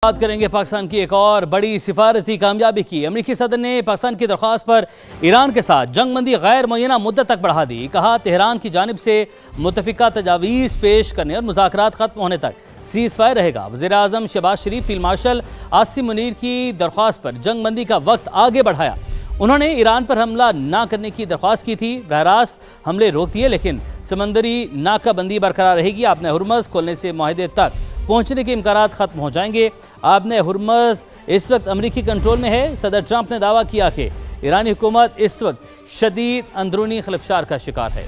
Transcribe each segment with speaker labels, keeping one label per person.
Speaker 1: بات کریں گے پاکستان کی ایک اور بڑی سفارتی کامیابی کی۔ امریکی صدر نے پاکستان کی درخواست پر ایران کے ساتھ جنگ بندی غیر معینہ مدت تک بڑھا دی۔ کہا تہران کی جانب سے متفقہ تجاویز پیش کرنے اور مذاکرات ختم ہونے تک سیز فائر رہے گا۔ وزیر اعظم شہباز شریف فیلڈ مارشل عاصم منیر کی درخواست پر جنگ بندی کا وقت آگے بڑھایا۔ انہوں نے ایران پر حملہ نہ کرنے کی درخواست کی تھی۔ براہ راست حملے روک دیے لیکن سمندری ناکہ بندی برقرار رہے گی۔ آبِ ہرمز کھولنے سے معاہدے تک پہنچنے کے امکانات ختم ہو جائیں گے۔ آبِ ہرمز اس وقت امریکی کنٹرول میں ہے۔ صدر ٹرمپ نے دعویٰ کیا کہ ایرانی حکومت اس وقت شدید اندرونی خلفشار کا شکار ہے۔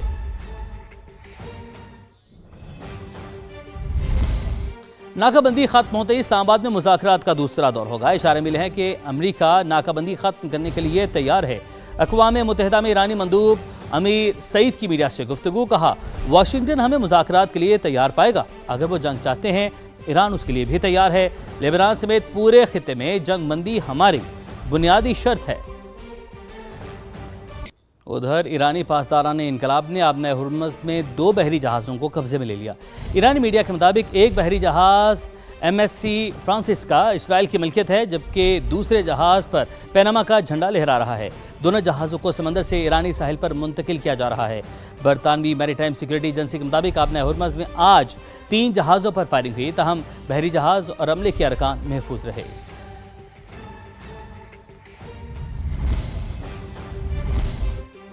Speaker 1: ناکہ بندی ختم ہوتے ہی اسلام آباد میں مذاکرات کا دوسرا دور ہوگا۔ اشارے ملے ہیں کہ امریکہ ناکہ بندی ختم کرنے کے لیے تیار ہے۔ اقوام متحدہ میں ایرانی مندوب امیر سعید کی میڈیا سے گفتگو۔ کہا واشنگٹن ہمیں مذاکرات کے لیے تیار پائے گا۔ اگر وہ جنگ چاہتے ہیں ایران اس کے لیے بھی تیار ہے۔ لیبنان سمیت پورے خطے میں جنگ بندی ہماری بنیادی شرط ہے۔ ادھر ایرانی پاسداران انقلاب نے آبِ ہرمز میں 2 بحری جہازوں کو قبضے میں لے لیا۔ ایرانی میڈیا کے مطابق ایک بحری جہاز MSC فرانسس کا اسرائیل کی ملکیت ہے جبکہ دوسرے جہاز پر پیناما کا جھنڈا لہرا رہا ہے۔ دونوں جہازوں کو سمندر سے ایرانی ساحل پر منتقل کیا جا رہا ہے۔ برطانوی میری ٹائم سیکورٹی ایجنسی کے مطابق آبِ ہرمز میں آج 3 جہازوں پر فائرنگ ہوئی، تاہم بحری جہاز اور عملے کے ارکان محفوظ رہے۔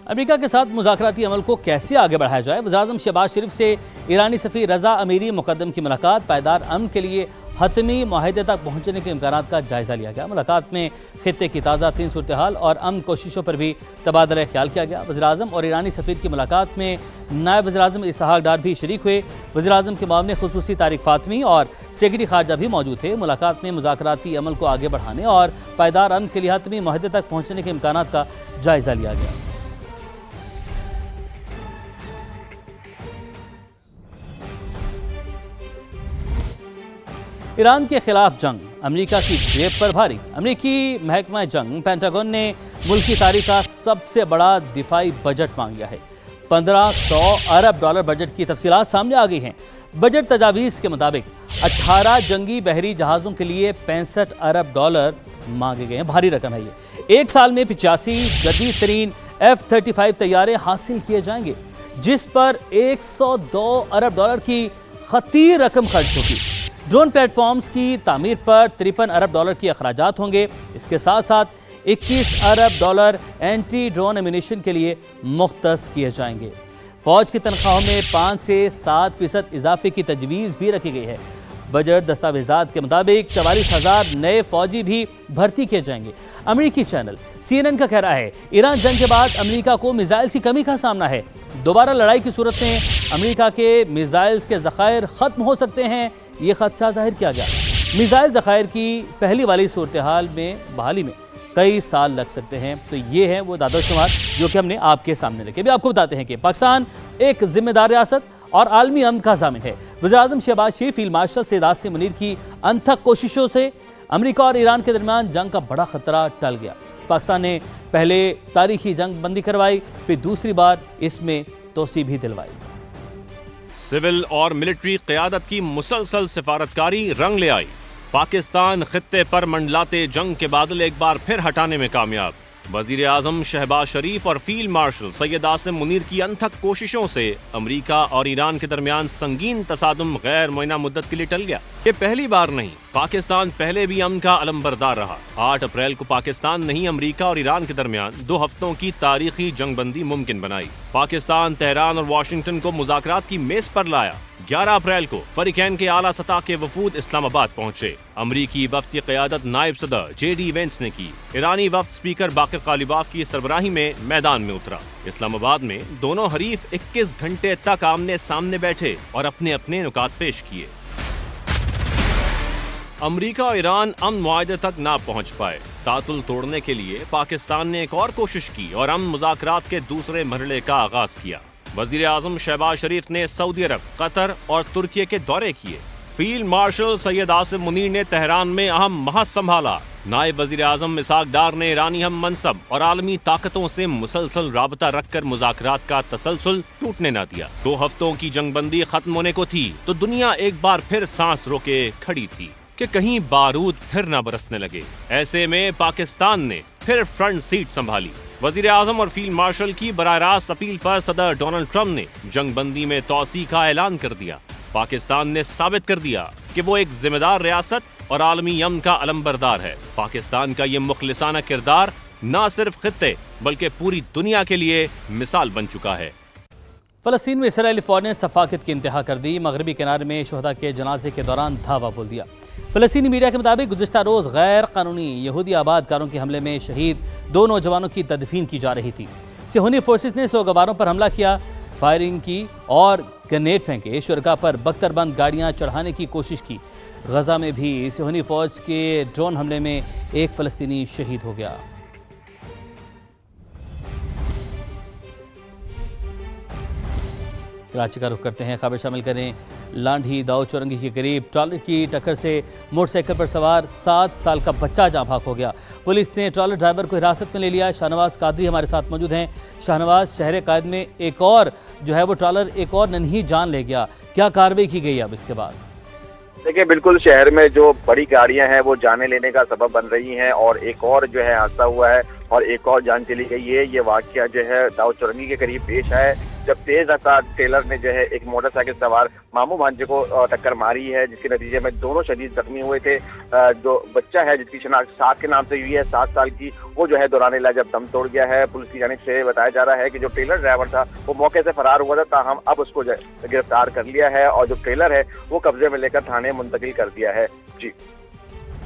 Speaker 1: امریکہ کے ساتھ مذاکراتی عمل کو کیسے آگے بڑھایا جائے؟ وزیر اعظم شہباز شریف سے ایرانی سفیر رضا امیری مقدم کی ملاقات۔ پائیدار امن کے لیے حتمی معاہدے تک پہنچنے کے امکانات کا جائزہ لیا گیا۔ ملاقات میں خطے کی تازہ ترین صورتحال اور امن کوششوں پر بھی تبادلہ خیال کیا گیا۔ وزیر اعظم اور ایرانی سفیر کی ملاقات میں نائب وزیر اعظم اسحاق ڈار بھی شریک ہوئے۔ وزیر اعظم کے معاون خصوصی طارق فاطمی اور سیکرٹری خارجہ بھی موجود تھے۔ ملاقات میں مذاکراتی عمل کو آگے بڑھانے اور پائیدار امن کے لیے حتمی معاہدے تک پہنچنے کے امکانات کا جائزہ لیا گیا۔ ایران کے خلاف جنگ امریکہ کی جیب پر بھاری۔ امریکی محکمہ جنگ پینٹاگون نے ملک کی تاریخ کا سب سے بڑا دفاعی بجٹ مانگ لیا ہے۔ 1500 ارب ڈالر بجٹ کی تفصیلات سامنے آ گئی ہیں۔ بجٹ تجاویز کے مطابق 18 جنگی بحری جہازوں کے لیے 65 ارب ڈالر مانگے گئے ہیں۔ بھاری رقم ہے یہ۔ ایک سال میں 85 جدید ترین F-35 طیارے حاصل کیے جائیں گے جس پر 102 ارب ڈالر کی خطیر رقم خرچ ہوگی۔ ڈرون پلیٹ فارمز کی تعمیر پر 53 ارب ڈالر کی اخراجات ہوں گے۔ اس کے ساتھ ساتھ 21 ارب ڈالر اینٹی ڈرون ایمونیشن کے لیے مختص کیے جائیں گے۔ فوج کی تنخواہوں میں 5 سے 7% اضافے کی تجویز بھی رکھی گئی ہے۔ بجٹ دستاویزات کے مطابق 44,000 نئے فوجی بھی بھرتی کیے جائیں گے۔ امریکی چینل CNN کا کہہ رہا ہے ایران جنگ کے بعد امریکہ کو میزائلز کی کمی کا سامنا ہے۔ دوبارہ لڑائی کی صورت میں امریکہ کے میزائلز کے ذخائر ختم ہو سکتے ہیں، یہ خدشہ ظاہر کیا گیا۔ میزائل ذخائر کی پہلی والی صورتحال میں بحالی میں کئی سال لگ سکتے ہیں۔ تو یہ ہیں وہ داد و شمار جو کہ ہم نے آپ کے سامنے رکھے۔ ابھی آپ کو بتاتے ہیں کہ پاکستان ایک ذمہ دار ریاست اور عالمی امن کا ضامن ہے۔ وزیر اعظم شہباز شریف فیلڈ مارشل سید عاصم منیر کی انتھک کوششوں سے امریکہ اور ایران کے درمیان جنگ کا بڑا خطرہ ٹل گیا۔ پاکستان نے پہلے تاریخی جنگ بندی کروائی، پھر دوسری بار اس میں توسیع بھی دلوائی۔
Speaker 2: سول اور ملٹری قیادت کی مسلسل سفارتکاری رنگ لے آئی۔ پاکستان خطے پر منڈلاتے جنگ کے بادل ایک بار پھر ہٹانے میں کامیاب۔ وزیر اعظم شہباز شریف اور فیلڈ مارشل سید عاصم منیر کی انتھک کوششوں سے امریکہ اور ایران کے درمیان سنگین تصادم غیر معینہ مدت کے لیے ٹل گیا۔ یہ پہلی بار نہیں، پاکستان پہلے بھی امن کا علمبردار رہا۔ 8 اپریل کو پاکستان نہیں امریکہ اور ایران کے درمیان 2 ہفتوں کی تاریخی جنگ بندی ممکن بنائی۔ پاکستان تہران اور واشنگٹن کو مذاکرات کی میز پر لایا۔ 11 اپریل کو فریقین کے اعلیٰ سطح کے وفود اسلام آباد پہنچے۔ امریکی وفد کی قیادت نائب صدر JD وینس نے کی۔ ایرانی وفد سپیکر باقر قالیباف کی سربراہی میں میدان میں اترا۔ اسلام آباد میں دونوں حریف 21 گھنٹے تک آمنے سامنے بیٹھے اور اپنے اپنے نکات پیش کیے۔ امریکہ اور ایران امن معاہدے تک نہ پہنچ پائے۔ تعطل توڑنے کے لیے پاکستان نے ایک اور کوشش کی اور امن مذاکرات کے دوسرے مرحلے کا آغاز کیا۔ وزیر اعظم شہباز شریف نے سعودی عرب، قطر اور ترکی کے دورے کیے۔ فیلڈ مارشل سید عاصم منیر نے تہران میں اہم محاذ سنبھالا۔ نائب وزیر اعظم اسحاق ڈار نے ایرانی ہم منصب اور عالمی طاقتوں سے مسلسل رابطہ رکھ کر مذاکرات کا تسلسل ٹوٹنے نہ دیا۔ 2 ہفتوں کی جنگ بندی ختم ہونے کو تھی تو دنیا ایک بار پھر سانس روکے کھڑی تھی۔ کہ کہیں بارود پھر نہ برسنے لگے۔ ایسے میں پاکستان نے پھر فرنٹ سیٹ سنبھالی۔ وزیر اعظم اور فیلڈ مارشل کی براہ راست اپیل پر صدر ڈونلڈ ٹرمپ نے جنگ بندی میں توسیع کا اعلان کر دیا۔ پاکستان نے ثابت کر دیا کہ وہ ایک ذمہ دار ریاست اور عالمی امن کا علمبردار ہے۔ پاکستان کا یہ مخلصانہ کردار نہ صرف خطے بلکہ پوری دنیا کے لیے مثال بن چکا ہے۔
Speaker 1: فلسطین میں اسرائیلی فوج نے صفاقت کی انتہا کر دی۔ مغربی کنارے میں شہداء کے جنازے کے دوران دھاوا بول دیا۔ فلسطینی میڈیا کے مطابق گزشتہ روز غیر قانونی یہودی آباد کاروں کے حملے میں شہید 2 نوجوانوں کی تدفین کی جا رہی تھی۔ صہیونی فورسز نے سوگواروں پر حملہ کیا، فائرنگ کی اور گرینیڈ پھینکے، شرکاء پر بختر بند گاڑیاں چڑھانے کی کوشش کی۔ غزہ میں بھی صہیونی فوج کے ڈرون حملے میں ایک فلسطینی شہید ہو گیا۔ کراچی کا رخ کرتے ہیں، خبر شامل کریں۔ لانڈھی داؤ چورنگی کے قریب ٹرالر کی ٹکر سے موٹر سائیکل پر سوار 7 سال کا بچہ جاں بحق ہو گیا۔ پولیس نے ٹرالر ڈرائیور کو حراست میں لے لیا۔ شاہنواز قادری ہمارے ساتھ موجود ہیں۔ شاہنواز، شہر قائد میں ایک اور وہ ٹرالر ایک اور ننھی جان لے گیا، کیا کارروائی کی گئی اب اس کے بعد؟
Speaker 3: دیکھیں، بالکل شہر میں جو بڑی گاڑیاں ہیں وہ جانیں لینے کا سبب بن رہی ہیں، اور ایک اور حادثہ ہوا ہے اور ایک اور جان چلی گئی ہے۔ یہ واقعہ داؤ چورنگی کے قریب پیش ہے، جب تیز رفتار ٹریلر نے ایک موٹر سائیکل سوار ماموں بھانجے کو ٹکر ماری ہے، جس کے نتیجے میں دونوں شدید زخمی ہوئے تھے۔ جو بچہ ہے جس کی شناخت 7 کے نام سے ہوئی ہے، 7 سال کی، وہ دوران علاج جب دم توڑ گیا ہے۔ پولیس کی جانب سے بتایا جا رہا ہے کہ جو ٹریلر ڈرائیور تھا وہ موقع سے فرار ہوا تھا، تاہم اب اس کو گرفتار کر لیا ہے اور جو ٹریلر ہے وہ قبضے میں لے کر تھانے منتقل کر دیا ہے۔ جی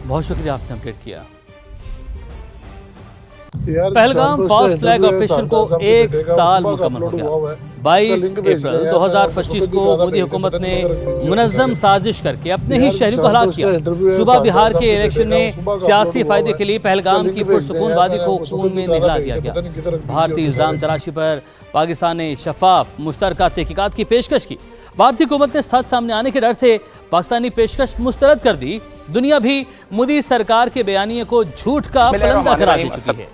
Speaker 1: بہت شکریہ، آپ نے اپڈیٹ کیا۔ پہلگام فاسٹ فلیگ آپریشن کو 1 سال مکمل ہو گیا۔ 22 اپریل 2025 کو مودی حکومت نے منظم سازش کر کے اپنے ہی شہریوں کو ہلاک کیا۔ صوبہ بہار کے الیکشن میں سیاسی فائدے کے لیے پہلگام کی پرسکون وادی کو خون میں نہلا دیا گیا۔ بھارتی الزام تراشی پر پاکستان نے شفاف مشترکہ تحقیقات کی پیشکش کی۔ بھارتی حکومت نے سچ سامنے آنے کے ڈر سے پاکستانی پیشکش مسترد کر دی۔ دنیا بھی مودی سرکار کے بیانیے کو جھوٹ کا پلندہ قرار دے چکی ہے۔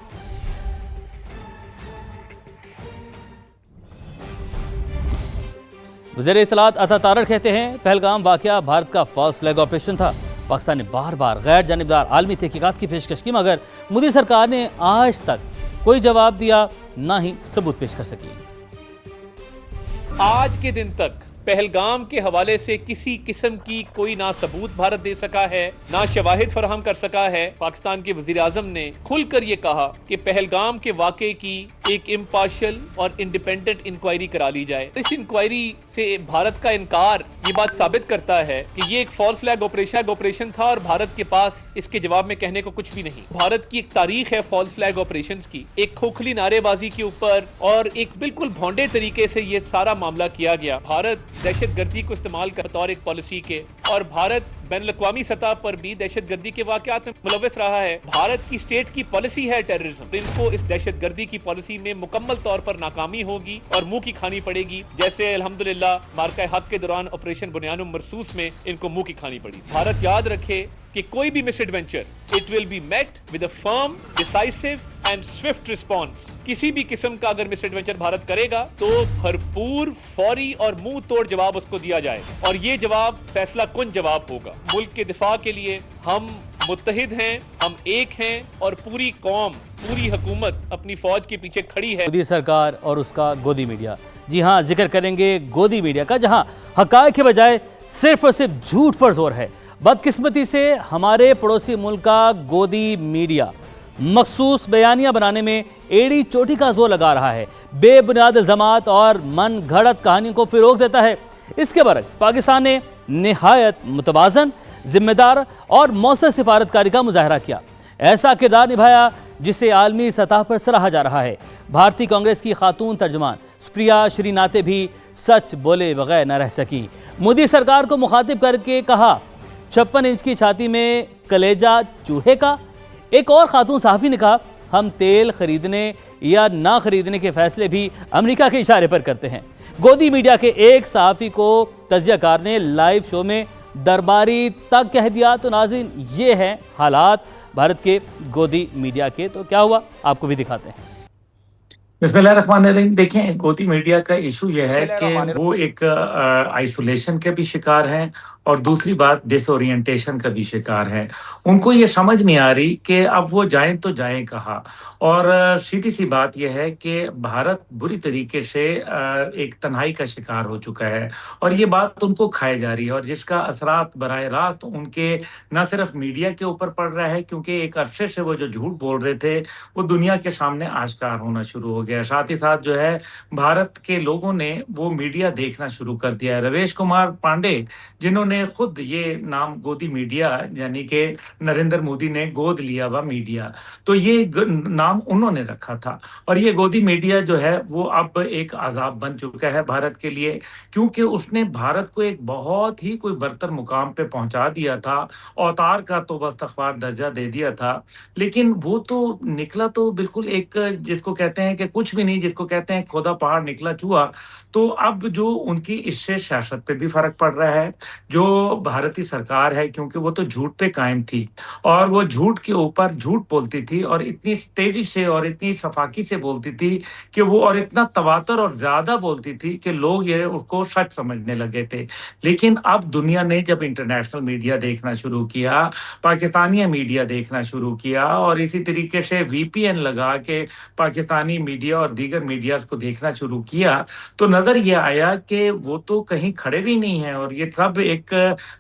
Speaker 1: وزیر اطلاعات عطا تارڑ کہتے ہیں، پہلگام واقعہ بھارت کا فاسٹ فلیگ آپریشن تھا۔ پاکستان نے بار بار غیر جانبدار عالمی تحقیقات کی پیشکش کی، مگر مودی سرکار نے آج تک کوئی جواب دیا، نہ ہی ثبوت پیش کر سکی۔
Speaker 4: آج کے دن تک پہلگام کے حوالے سے کسی قسم کی کوئی نہ ثبوت بھارت دے سکا ہے، نہ شواہد فراہم کر سکا ہے۔ پاکستان کے وزیر اعظم نے کھل کر یہ کہا کہ پہلگام کے واقعے کی ایک امپارشل اور انڈیپینڈنٹ انکوائری کرا لی جائے۔ اس انکوائری سے بھارت کا انکار یہ بات ثابت کرتا ہے کہ یہ ایک فالس فلیگ آپریشن تھا اور بھارت کے پاس اس کے جواب میں کہنے کو کچھ بھی نہیں۔ بھارت کی ایک تاریخ ہے فالس فلیگ آپریشنز کی، ایک کھوکھلی نعرے بازی کے اوپر اور ایک بالکل بھونڈے طریقے سے یہ سارا معاملہ کیا گیا۔ بھارت دہشت گردی کو استعمال کر طور ایک پالیسی کے، اور بھارت بین الاقوامی سطح پر بھی دہشت گردی کے واقعات میں ملوث رہا ہے۔ بھارت کی اسٹیٹ کی پالیسی ہے ٹیررزم۔ ان کو اس دہشت گردی کی پالیسی میں مکمل طور پر ناکامی ہوگی اور منہ کی کھانی پڑے گی، جیسے الحمدللہ مارکہ حق کے دوران آپریشن بنیان مرصوص میں ان کو منہ کی کھانی پڑی۔ بھارت یاد رکھے کہ کوئی بھی misadventure it will be met with a firm, decisive and swift response. کسی بھی قسم کا اگر مس ایڈونچر بھارت کرے گا تو بھرپور، فوری اور منہ توڑ جواب اس کو دیا جائے، اور یہ جواب فیصلہ کن جواب ہوگا۔ ملک کے دفاع کے لیے ہم متحد ہیں، ہم ایک ہیں، اور پوری قوم، پوری حکومت اپنی فوج کے پیچھے کھڑی ہے۔
Speaker 1: مودی سرکار اور اس کا گودی میڈیا، جی ہاں، ذکر کریں گے گودی میڈیا کا، جہاں حقائق کے بجائے صرف اور صرف جھوٹ پر زور ہے۔ بدقسمتی سے ہمارے پڑوسی ملک کا گودی میڈیا مخصوص بیانیاں بنانے میں ایڑی چوٹی کا زور لگا رہا ہے، بے بنیاد الزامات اور من گھڑت کہانیوں کو فروغ دیتا ہے۔ اس کے برعکس پاکستان نے نہایت متوازن، ذمہ دار اور مؤثر سفارتکاری کا مظاہرہ کیا، ایسا کردار نبھایا جسے عالمی سطح پر سراہا جا رہا ہے۔ بھارتی کانگریس کی خاتون ترجمان سپریا شری ناتے بھی سچ بولے بغیر نہ رہ سکی۔ مودی سرکار کو مخاطب کر کے کہا، 56 انچ کی چھاتی میں کلیجہ چوہے کا۔ ایک اور خاتون صحافی نے کہا، ہم تیل خریدنے یا نہ خریدنے کے فیصلے بھی امریکہ کے اشارے پر کرتے ہیں۔ گودی میڈیا کے ایک صحافی کو تجزیہ کار نے لائیو شو میں درباری تک کہہ دیا۔ تو ناظرین، یہ ہیں حالات بھارت کے گودی میڈیا کے، تو کیا ہوا آپ کو بھی دکھاتے ہیں۔
Speaker 5: बिस्मिल्लाहिर्रहमानिर्रहीम। देखें, गोदी मीडिया का इशू ये है कि वो एक आइसोलेशन के भी शिकार हैं और दूसरी बात डिसोरिएंटेशन का भी शिकार है। उनको ये समझ नहीं आ रही कि अब वो जाएं तो जाएं कहाँ। और सीधी सी बात यह है कि भारत बुरी तरीके से एक तन्हाई का शिकार हो चुका है और ये बात उनको खाई जा रही है और जिसका असरात बराह रास्त उनके न सिर्फ मीडिया के ऊपर पड़ रहा है, क्योंकि एक अरसे से वो जो झूठ बोल रहे थे वो दुनिया के सामने आश्कार होना शुरू हो गया। साथ ही साथ जो है भारत के लोगों ने वो मीडिया देखना शुरू कर दिया है। रवेश कुमार पांडे, जिन्होंने खुद ये नाम गोदी मीडिया, यानी कि नरेंद्र मोदी ने गोद लिया हुआ मीडिया, तो ये नाम उन्होंने रखा था। और ये गोदी मीडिया जो है वो अब एक अजाब बन चुका है भारत के लिए, क्योंकि उसने भारत को एक बहुत ही कोई बरतर मुकाम पे पहुंचा दिया था, अवतार का तो बस्तखबार दर्जा दे दिया था, लेकिन वो तो निकला तो बिल्कुल एक, जिसको कहते हैं कि कुछ भी नहीं, जिसको कहते हैं खोदा पहाड़ निकला चूहा। तो अब जो उनकी इससे सियासत पे भी फर्क पड़ रहा है। जो भारतीय सरकार है, क्योंकि वो तो झूठ पे कायम थी और वो झूठ के ऊपर झूठ बोलती थी और इतनी तेजी से और इतनी सफाकी से बोलती थी कि वो, और इतना तवातर और ज्यादा बोलती थी कि लोग ये उसको सच समझने लगे थे। लेकिन अब दुनिया ने जब इंटरनेशनल मीडिया देखना शुरू किया, पाकिस्तानी मीडिया देखना शुरू किया और इसी तरीके से वीपीएन लगा के पाकिस्तानी मीडिया और दीगर मीडियाज को देखना शुरू किया, तो नजर ये आया कि वो तो कहीं खड़े भी नहीं है और ये सब एक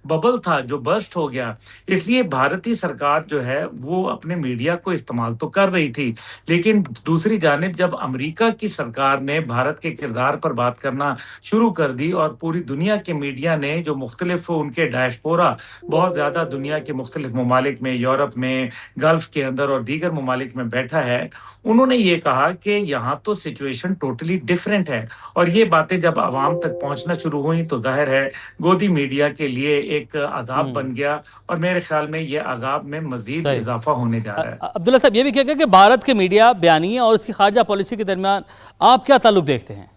Speaker 5: बबल था जो बर्स्ट हो गया। इसलिए भारतीय सरकार जो है वो अपने मीडिया को इस्तेमाल तो कर रही थी, लेकिन दूसरी जानिब जब अमेरिका की सरकार ने भारत के किरदार पर बात करना शुरू कर दी और पूरी दुनिया के मीडिया ने, जो मुख्तलिफ उनके डायस्पोरा बहुत ज़्यादा दुनिया के मुख्तलिफ ममालिक में, यूरोप में, गल्फ के अंदर और दीगर ममालिक में बैठा है, उन्होंने ये कहा कि यहाँ तो सिचुएशन टोटली डिफरेंट है। और ये बातें जब आवाम तक पहुँचना शुरू हुई तो जाहिर है गोदी मीडिया के लिए एक अजाब बन गया और मेरे ख्याल में ये अजाब में मजीद
Speaker 1: सही।
Speaker 5: इजाफा होने जा रहा है।
Speaker 1: अब्दुल्ला साहब, ये भी कहेगा कि भारत के मीडिया बयानिए और उसकी खारजा पॉलिसी के दरमियान आप क्या ताल्लुक देखते हैं?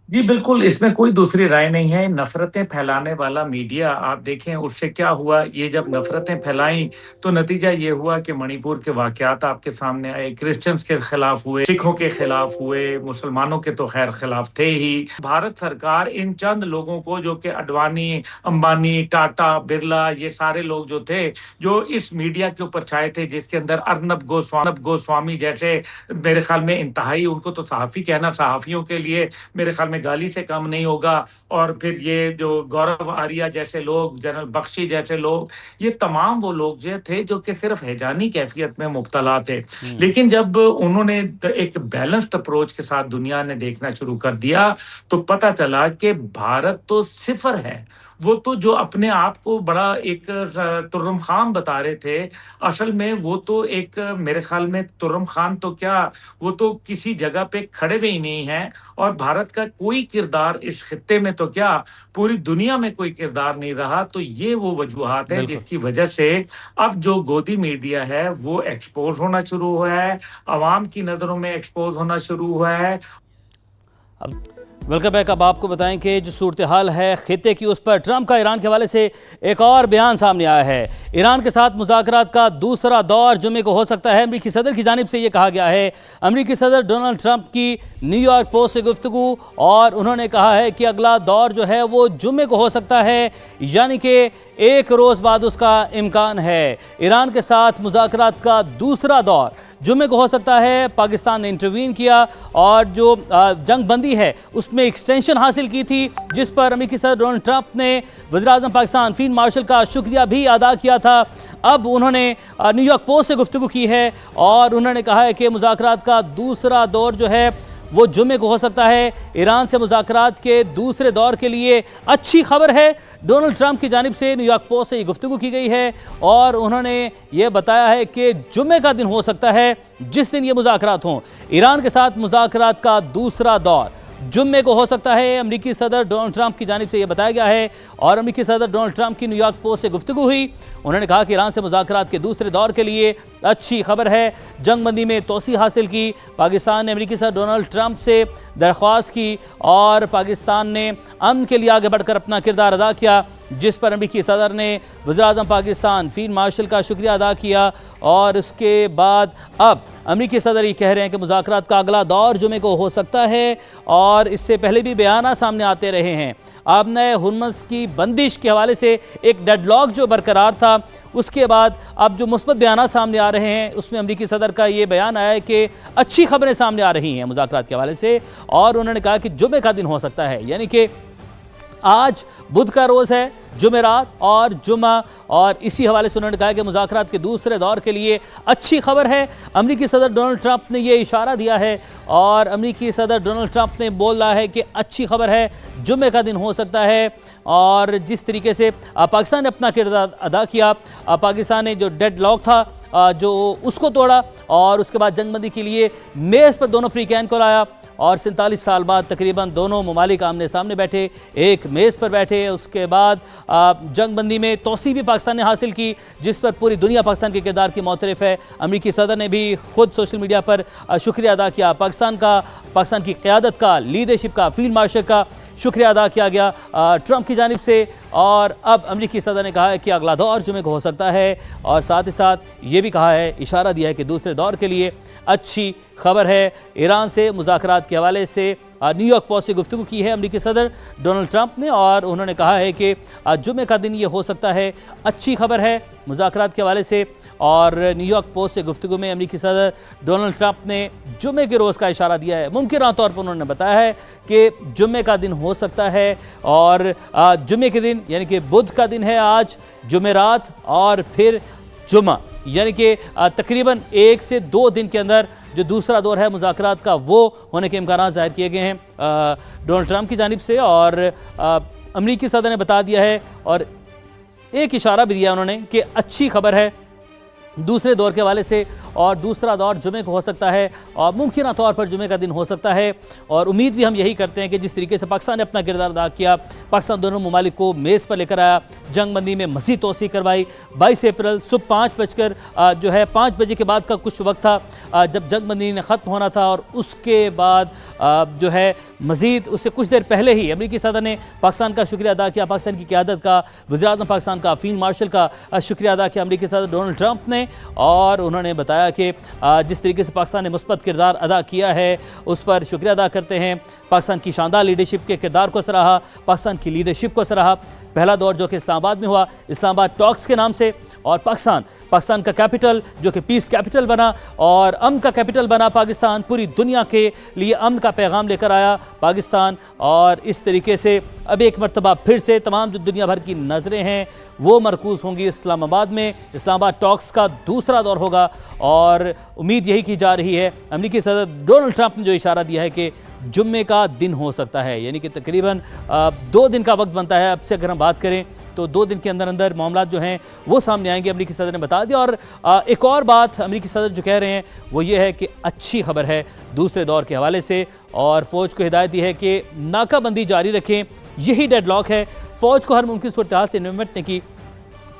Speaker 5: जी बिल्कुल, इसमें कोई दूसरी राय नहीं है। नफरतें फैलाने वाला मीडिया, आप देखें उससे क्या हुआ। ये जब नफरतें फैलाई तो नतीजा ये हुआ कि मणिपुर के वाकयात आपके सामने आए, क्रिश्चियंस के खिलाफ हुए, सिखों के खिलाफ हुए, मुसलमानों के तो खैर खिलाफ थे ही। भारत सरकार इन चंद लोगों को, जो कि अडवाणी, अंबानी, टाटा, बिरला, ये सारे लोग जो थे, जो इस मीडिया के ऊपर छाए थे, जिसके अंदर अर्नब गोस्वामी जैसे, मेरे ख्याल में इंतहाई, उनको तो सहाफ़ी कहना सहाफ़ियों के लिए मेरे ख्याल में गाली से कम नहीं होगा। और फिर ये जो गौरव आर्या जैसे लोग, जनरल बख्शी जैसे लोग, ये तमाम वो लोग जो थे जो कि सिर्फ हैजानी कैफियत में मुब्तला थे। लेकिन जब उन्होंने एक बैलेंस्ड अप्रोच के साथ दुनिया ने देखना शुरू कर दिया तो पता चला कि भारत तो सिफर है। वो तो जो अपने आप को बड़ा एक तुर्रम खान बता रहे थे, असल में वो तो एक, मेरे ख्याल में तुर्रम खान तो क्या, वो तो किसी जगह पे खड़े हुए ही नहीं है। और भारत का कोई किरदार इस खित्ते में तो क्या, पूरी दुनिया में कोई किरदार नहीं रहा। तो ये वो वजूहात है जिसकी वजह से अब जो गोदी मीडिया है वो एक्सपोज होना शुरू हुआ है, आवाम की नज़रों में एक्सपोज होना शुरू हुआ है।
Speaker 1: Welcome back. अब आपको बताएं कि जो सूरत हाल है खित्ते की, उस पर ट्रंप का ईरान के हवाले से एक और बयान सामने आया है। ईरान के साथ मुज़ाकरात का दूसरा दौर जुमे को हो सकता है। अमरीकी सदर की जानिब से ये कहा गया है। अमरीकी सदर डोनाल्ड ट्रंप की न्यूयॉर्क पोस्ट से गुफ्तगू, और उन्होंने कहा है कि अगला दौर जो है वो जुमे को हो सकता है, यानी कि एक रोज़ बाद उसका इम्कान है। ईरान के साथ मुज़ाकरात का दूसरा दौर जुमे को हो सकता है। पाकिस्तान ने इंटरवीन किया और जो जंग बंदी है उसमें एक्सटेंशन हासिल की थी, जिस पर अमेरिकी सदर डोनाल्ड ट्रंप ने वज़ीर-ए-आज़म पाकिस्तान फील्ड मार्शल का शुक्रिया भी अदा किया था। अब उन्होंने न्यूयॉर्क पोस्ट से गुफ्तगू की है और उन्होंने कहा है कि मुज़ाकरात का दूसरा दौर जो है वो जुमे को हो सकता है। ईरान से मुज़ाकरात के दूसरे दौर के लिए अच्छी खबर है। डोनाल्ड ट्रंप की जानिब से न्यूयॉर्क पोस्ट से ये गुफ्तगू की गई है और उन्होंने ये बताया है कि जुमे का दिन हो सकता है जिस दिन ये मुज़ाकरात हों। ईरान के साथ मुज़ाकरात का दूसरा दौर जुम्मे को हो सकता है, अमेरिकी सदर डोनाल्ड ट्रंप की जानिब से यह बताया गया है। और अमेरिकी सदर डोनाल्ड ट्रंप की न्यूयॉर्क पोस्ट से गुफ्तगू हुई। उन्होंने कहा कि ईरान से मुज़ाकरात के दूसरे दौर के लिए अच्छी खबर है। जंग बंदी में तोसी हासिल की। पाकिस्तान ने अमेरिकी सदर डोनाल्ड ट्रंप से दरख्वास्त की और पाकिस्तान ने अमन के लिए आगे बढ़कर अपना किरदार अदा किया। जिस पर अमरीकी सदर ने वज़ीर-ए-आज़म पाकिस्तान फील्ड मार्शल का शुक्रिया अदा किया। और उसके बाद अब अमरीकी सदर ये कह रहे हैं कि मुज़ाकरात का अगला दौर जुमे को हो सकता है, और इससे पहले भी बयान सामने आते रहे हैं। आपने हुर्मुज़ की बंदिश के हवाले से एक डेडलॉक जो बरकरार था, उसके बाद अब जो मुस्बत बयान सामने आ रहे हैं, उसमें अमरीकी सदर का ये बयान आया है कि अच्छी खबरें सामने आ रही हैं मुज़ाकरात के हवाले से, और उन्होंने कहा कि जुमे का दिन हो सकता है, यानी कि आज बुध का रोज़ है, जुमेरात और जुमा, और इसी हवाले से उन्होंने कहा कि मुज़ाकरात के दूसरे दौर के लिए अच्छी खबर है। अमरीकी सदर डोनाल्ड ट्रंप ने ये इशारा दिया है, और अमरीकी सदर डोनाल्ड ट्रंप ने बोला है कि अच्छी खबर है, जुमे का दिन हो सकता है। और जिस तरीके से पाकिस्तान ने अपना किरदार अदा किया, पाकिस्तान ने जो डेड लॉक था जो उसको तोड़ा, और उसके बाद जंगबंदी के लिए मेज़ पर दोनों अफ्रीकैन को लाया, और 47 साल बाद तकरीबन दोनों ममालिक आमने सामने बैठे, एक मेज़ पर बैठे। उसके बाद जंगबंदी में तोसी भी पाकिस्तान ने हासिल की, जिस पर पूरी दुनिया पाकिस्तान के किरदार की मोतरफ़ है। अमरीकी सदर ने भी खुद सोशल मीडिया पर शुक्रिया अदा किया पाकिस्तान का, पाकिस्तान की क़यादत का, लीडरशिप का, फील्ड मार्शल का शुक्रिया अदा किया गया ट्रंप की जानिब से। और अब अमरीकी सदर ने कहा है कि अगला दौर जुमे को हो सकता है, और साथ ही साथ ये भी कहा है, इशारा दिया है कि दूसरे दौर के लिए अच्छी खबर है। ईरान से मुज़ाकरात के हवाले से न्यूयॉर्क पोस्ट से गुफ्तगू की है अमरीकी सदर डोनाल्ड ट्रंप ने, और उन्होंने कहा है कि जुमे का दिन ये हो सकता है, अच्छी खबर है मुज़ाकरात के हवाले से। और न्यूयॉर्क पोस्ट से गुफ्तगू में अमरीकी सदर डोनाल्ड ट्रंप ने जुमे के रोज़ का इशारा दिया है। मुमकिन तौर पर उन्होंने बताया है कि जुमे का दिन हो सकता है, और जुमे के दिन यानी कि बुध का दिन है आज, जुमेरात और फिर जुमा, यानी कि तकरीबन 1 से 2 दिन के अंदर जो दूसरा दौर है मुज़ाकरात का, वो होने के इम्कान ज़ाहिर किए गए हैं डोनाल्ड ट्रंप की जानिब से। और अमरीकी सदर ने बता दिया है, और एक इशारा भी दिया उन्होंने कि अच्छी खबर है दूसरे दौर के हवाले से, और दूसरा दौर जुमे को हो सकता है, और मुमकिन तौर पर जुमे का दिन हो सकता है। और उम्मीद भी हम यही करते हैं कि जिस तरीके से पाकिस्तान ने अपना किरदार अदा किया, पाकिस्तान दोनों ममालिक को मेज़ पर लेकर आया, जंगबंदी में मज़ीद तोसी करवाई। 22 अप्रैल सुबह 5 बजे के बाद का कुछ वक्त था जब जंगबंदी ने ख़त्म होना था, और उसके बाद मज़ीद उससे कुछ देर पहले ही अमरीकी सदर ने पाकिस्तान का शुक्रिया अदा किया, पाकिस्तान की क़यादत का, वज़ीर-ए-आज़म पाकिस्तान का, फील्ड मार्शल का शुक्रिया अदा किया अमरीकी सदर डोनाल्ड ट्रंप ने। और उन्होंने बताया कि जिस तरीके से पाकिस्तान ने मुस्बत किरदार अदा किया है, उस पर शुक्रिया अदा करते हैं। पाकिस्तान की शानदार लीडरशिप के किरदार को सराहा, पाकिस्तान की लीडरशिप को सराहा। पहला दौर जो कि इस्लामाबाद में हुआ, इस्लामाबाद टॉक्स के नाम से, और पाकिस्तान का कैपिटल जो कि पीस कैपिटल बना और अमन का कैपिटल बना। पाकिस्तान पूरी दुनिया के लिए अमन का पैगाम लेकर आया पाकिस्तान, और इस तरीके से अब एक मरतबा फिर से तमाम जो दुनिया भर की नज़रें हैं वो मरकूज़ होंगी इस्लामाबाद में। इस्लामाबाद टॉक्स का दूसरा दौर होगा, और उम्मीद यही की जा रही है। अमरीकी सदर डोनाल्ड ट्रंप ने जो इशारा दिया है कि जुम्मे का दिन हो सकता है, यानी कि तकरीबन 2 दिन का वक्त बनता है। अब से अगर हम बात करें तो 2 दिन के अंदर अंदर मामला जो हैं वो सामने आएंगे, अमरीकी सदर ने बता दिया। और एक और बात अमरीकी सदर जो कह रहे हैं वो ये है कि अच्छी खबर है दूसरे दौर के हवाले से, और फ़ौज को हिदायत दी है कि नाकाबंदी जारी रखें, यही डेडलॉक है। फ़ौज को हर मुमकिन सूरत से निपटने की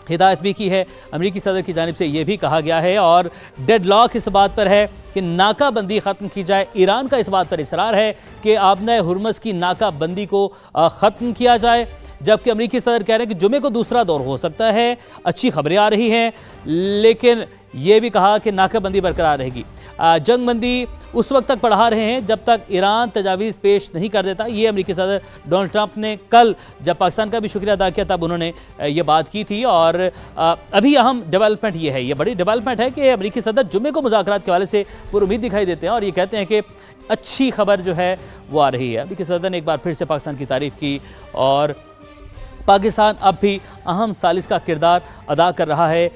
Speaker 1: हिदायत भी की है अमरीकी सदर की जानिब से, ये भी कहा गया है। और डेडलॉक इस बात पर है कि नाकाबंदी ख़त्म की जाए। ईरान का इस बात पर इसरार है कि आबना हुर्मुज़ की नाकाबंदी को ख़त्म किया जाए, जबकि अमरीकी सदर कह रहे हैं कि जुमे को दूसरा दौर हो सकता है। अच्छी खबरें आ रही हैं, लेकिन ये भी कहा कि नाकाबंदी बरकरार रहेगी। जंगबंदी उस वक्त तक बढ़ा रहे हैं जब तक ईरान तजावीज़ पेश नहीं कर देता। ये अमरीकी सदर डोनाल्ड ट्रंप ने कल जब पाकिस्तान का भी शुक्रिया अदा किया तब उन्होंने ये बात की थी। और अभी अहम डेवलपमेंट ये है, ये बड़ी डेवलपमेंट है कि अमरीकी सदर जुमे को मुज़ाकरात के हवाले से पूरी उम्मीद दिखाई देते हैं, और ये कहते हैं कि अच्छी खबर जो है वो आ रही है। अमरीकी सदर ने एक बार फिर से पाकिस्तान की तारीफ़ की, और पाकिस्तान अब भी अहम सालिस का किरदार अदा कर रहा है